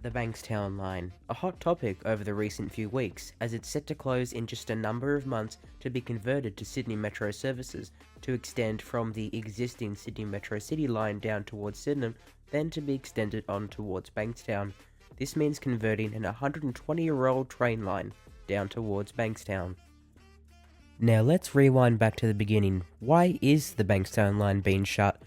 The Bankstown line, a hot topic over the recent few weeks, as it's set to close in just a number of months to be converted to Sydney Metro services to extend from the existing Sydney Metro City line down towards Sydenham, then to be extended on towards Bankstown. This means converting an 120-year-old train line down towards Bankstown. Now let's rewind back to the beginning. Why is the Bankstown line being shut?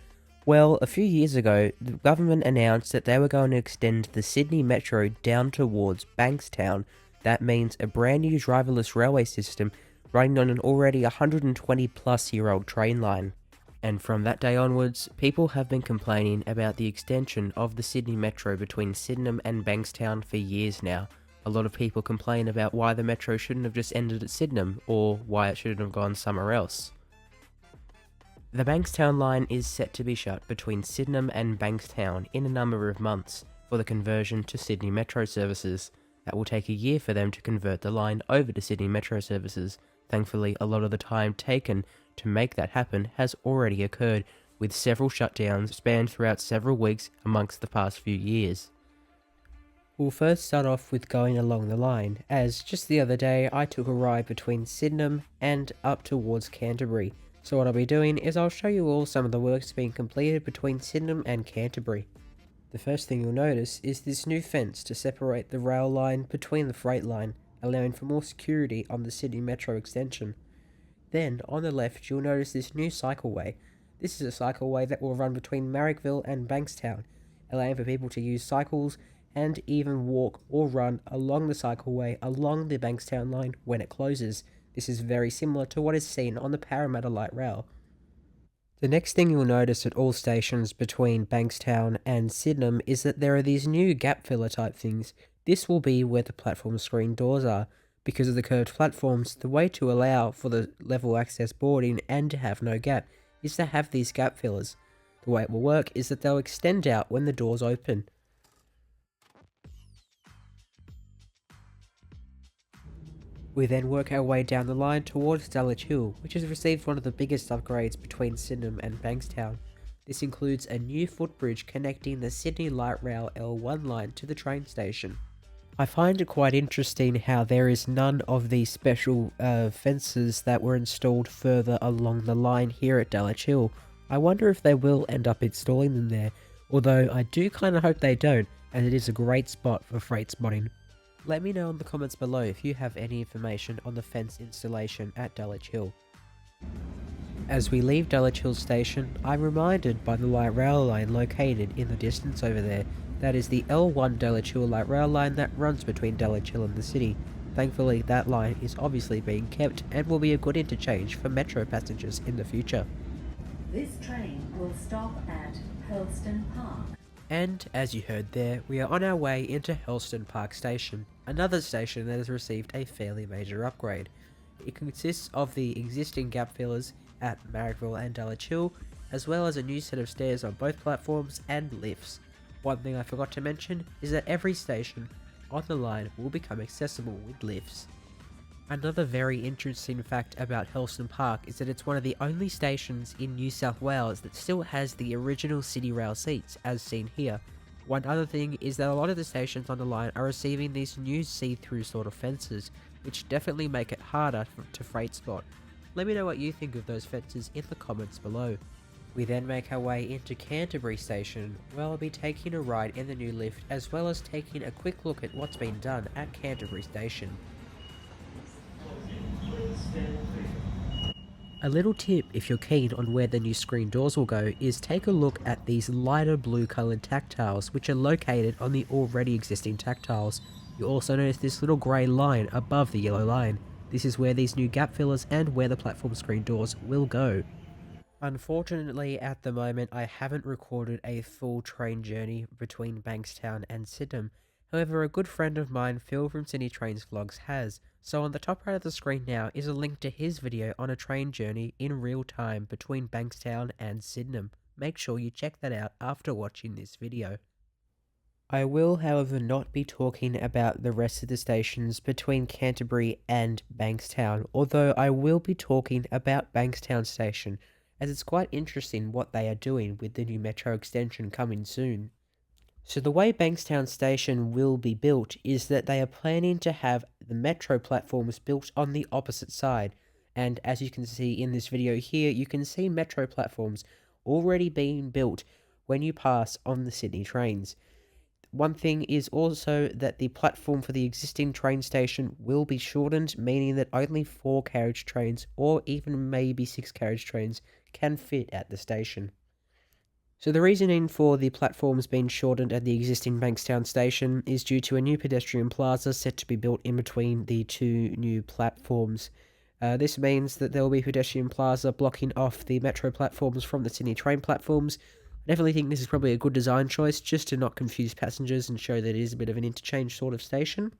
Well, a few years ago, the government announced that they were going to extend the Sydney Metro down towards Bankstown. That means a brand new driverless railway system running on an already 120 plus year old train line. And from that day onwards, people have been complaining about the extension of the Sydney Metro between Sydenham and Bankstown for years now. A lot of people complain about why the Metro shouldn't have just ended at Sydenham, or why it shouldn't have gone somewhere else. The Bankstown line is set to be shut between Sydenham and Bankstown in a number of months for the conversion to Sydney Metro services. That will take a year for them to convert the line over to Sydney Metro services. Thankfully, a lot of the time taken to make that happen has already occurred, with several shutdowns spanned throughout several weeks amongst the past few years. We'll first start off with going along the line, as just the other day I took a ride between Sydenham and up towards Canterbury. So what I'll be doing is I'll show you all some of the works being completed between Sydenham and Canterbury. The first thing you'll notice is this new fence to separate the rail line between the freight line, allowing for more security on the Sydney Metro extension. Then, on the left, you'll notice this new cycleway. This is a cycleway that will run between Marrickville and Bankstown, allowing for people to use cycles and even walk or run along the cycleway along the Bankstown line when it closes. This is very similar to what is seen on the Parramatta Light Rail. The next thing you'll notice at all stations between Bankstown and Sydenham is that there are these new gap filler type things. This will be where the platform screen doors are. Because of the curved platforms, the way to allow for the level access boarding and to have no gap is to have these gap fillers. The way it will work is that they'll extend out when the doors open. We then work our way down the line towards Dulwich Hill, which has received one of the biggest upgrades between Sydenham and Bankstown. This includes a new footbridge connecting the Sydney Light Rail L1 line to the train station. I find it quite interesting how there is none of these special fences that were installed further along the line here at Dulwich Hill. I wonder if they will end up installing them there, although I do kind of hope they don't, as it is a great spot for freight spotting. Let me know in the comments below if you have any information on the fence installation at Dulwich Hill. As we leave Dulwich Hill station, I'm reminded by the light rail line located in the distance over there. That is the L1 Dulwich Hill light rail line that runs between Dulwich Hill and the city. Thankfully, that line is obviously being kept and will be a good interchange for metro passengers in the future. This train will stop at Hurlstone Park. And, as you heard there, we are on our way into Hurlstone Park Station, another station that has received a fairly major upgrade. It consists of the existing gap fillers at Marrickville and Dulwich Hill, as well as a new set of stairs on both platforms and lifts. One thing I forgot to mention is that every station on the line will become accessible with lifts. Another very interesting fact about Hurlstone Park is that it's one of the only stations in New South Wales that still has the original City Rail seats, as seen here. One other thing is that a lot of the stations on the line are receiving these new see-through sort of fences, which definitely make it harder to freight spot. Let me know what you think of those fences in the comments below. We then make our way into Canterbury Station, where I'll be taking a ride in the new lift, as well as taking a quick look at what's been done at Canterbury Station. A little tip if you're keen on where the new screen doors will go is take a look at these lighter blue coloured tactiles which are located on the already existing tactiles. You also notice this little grey line above the yellow line. This is where these new gap fillers and where the platform screen doors will go. Unfortunately, at the moment I haven't recorded a full train journey between Bankstown and Sydenham. However, a good friend of mine, Phil from Cine Trains Vlogs, has. So on the top right of the screen now is a link to his video on a train journey in real time between Bankstown and Sydenham. Make sure you check that out after watching this video. I will, however, not be talking about the rest of the stations between Canterbury and Bankstown, although I will be talking about Bankstown Station, as it's quite interesting what they are doing with the new metro extension coming soon. So the way Bankstown Station will be built is that they are planning to have the metro platforms built on the opposite side, and as you can see in this video here, you can see metro platforms already being built when you pass on the Sydney trains. One thing is also that the platform for the existing train station will be shortened, meaning that only 4 carriage trains or even maybe 6 carriage trains can fit at the station. So the reasoning for the platforms being shortened at the existing Bankstown station is due to a new pedestrian plaza set to be built in between the 2 new platforms. This means that there will be pedestrian plaza blocking off the metro platforms from the Sydney train platforms. I definitely think this is probably a good design choice just to not confuse passengers and show that it is a bit of an interchange sort of station.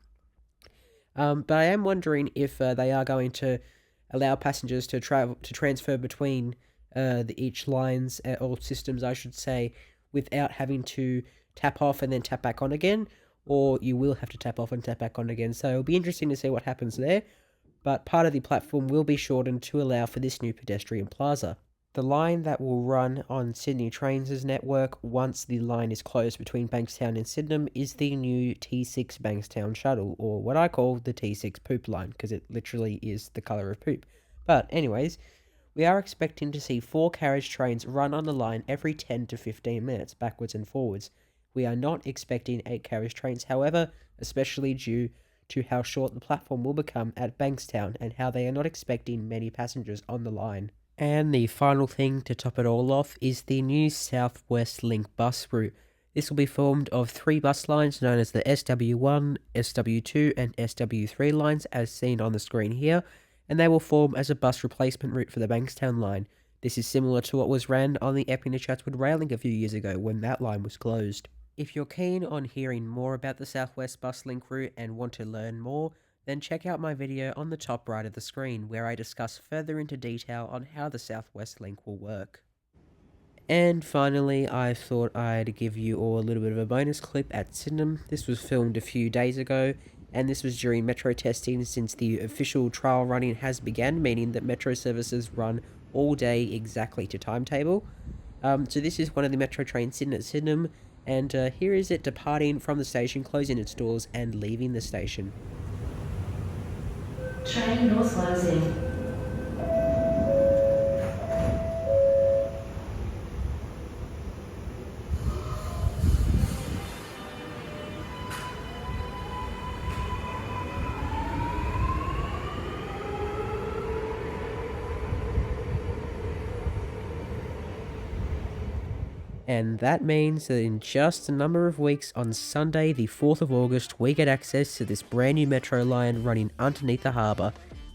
But I am wondering if they are going to allow passengers to transfer between each lines or systems, I should say, without having to tap off and then tap back on again, or you will have to tap off and tap back on again. So it'll be interesting to see what happens there. But part of the platform will be shortened to allow for this new pedestrian plaza. The line that will run on Sydney Trains' network once the line is closed between Bankstown and Sydenham is the new T6 Bankstown shuttle, or what I call the T6 poop line, because it literally is the colour of poop. But anyways, we are expecting to see 4 carriage trains run on the line every 10 to 15 minutes, backwards and forwards. We are not expecting 8 carriage trains, however, especially due to how short the platform will become at Bankstown and how they are not expecting many passengers on the line. And the final thing to top it all off is the new South West Link bus route. This will be formed of 3 bus lines known as the SW1, SW2 and SW3 lines as seen on the screen here, and they will form as a bus replacement route for the Bankstown line. This is similar to what was ran on the Epping to Chatswood railing a few years ago when that line was closed. If you're keen on hearing more about the South West Bus Link route and want to learn more, then check out my video on the top right of the screen where I discuss further into detail on how the South West Link will work. And finally, I thought I'd give you all a little bit of a bonus clip at Sydenham. This was filmed a few days ago, and this was during metro testing since the official trial running has begun, meaning that metro services run all day exactly to timetable. So this is one of the metro trains sitting at Sydenham, and here is it departing from the station, closing its doors and leaving the station. Train doors closing. And that means that in just a number of weeks, on Sunday the 4th of August, we get access to this brand new metro line running underneath the harbour.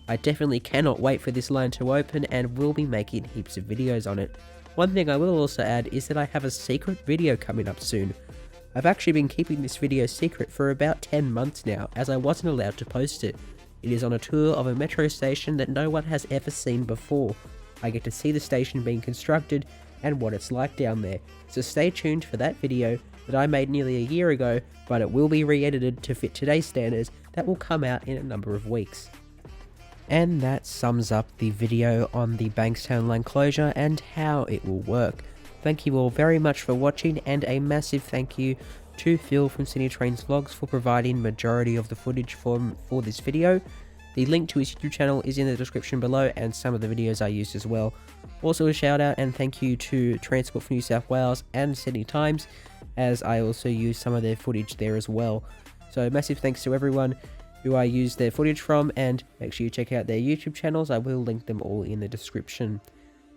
I definitely cannot wait for this line to open and will be making heaps of videos on it. One thing I will also add is that I have a secret video coming up soon. I've actually been keeping this video secret for about 10 months now, as I wasn't allowed to post it. It is on a tour of a metro station that no one has ever seen before. I get to see the station being constructed and what it's like down there, so stay tuned for that video that I made nearly a year ago, but it will be re-edited to fit today's standards that will come out in a number of weeks. And that sums up the video on the Bankstown line closure and how it will work. Thank you all very much for watching, and a massive thank you to Phil from Sydney Trains Vlogs for providing majority of the footage for this video. The link to his YouTube channel is in the description below, and some of the videos I used as well. Also a shout out and thank you to Transport for New South Wales and Sydney Times, as I also used some of their footage there as well. So massive thanks to everyone who I used their footage from, and make sure you check out their YouTube channels. I will link them all in the description.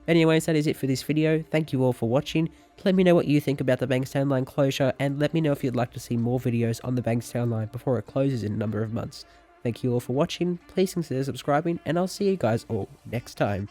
Anyways, that is it for this video. Thank you all for watching. Let me know what you think about the Bankstown line closure, and let me know if you'd like to see more videos on the Bankstown line before it closes in a number of months. Thank you all for watching, please consider subscribing, and I'll see you guys all next time.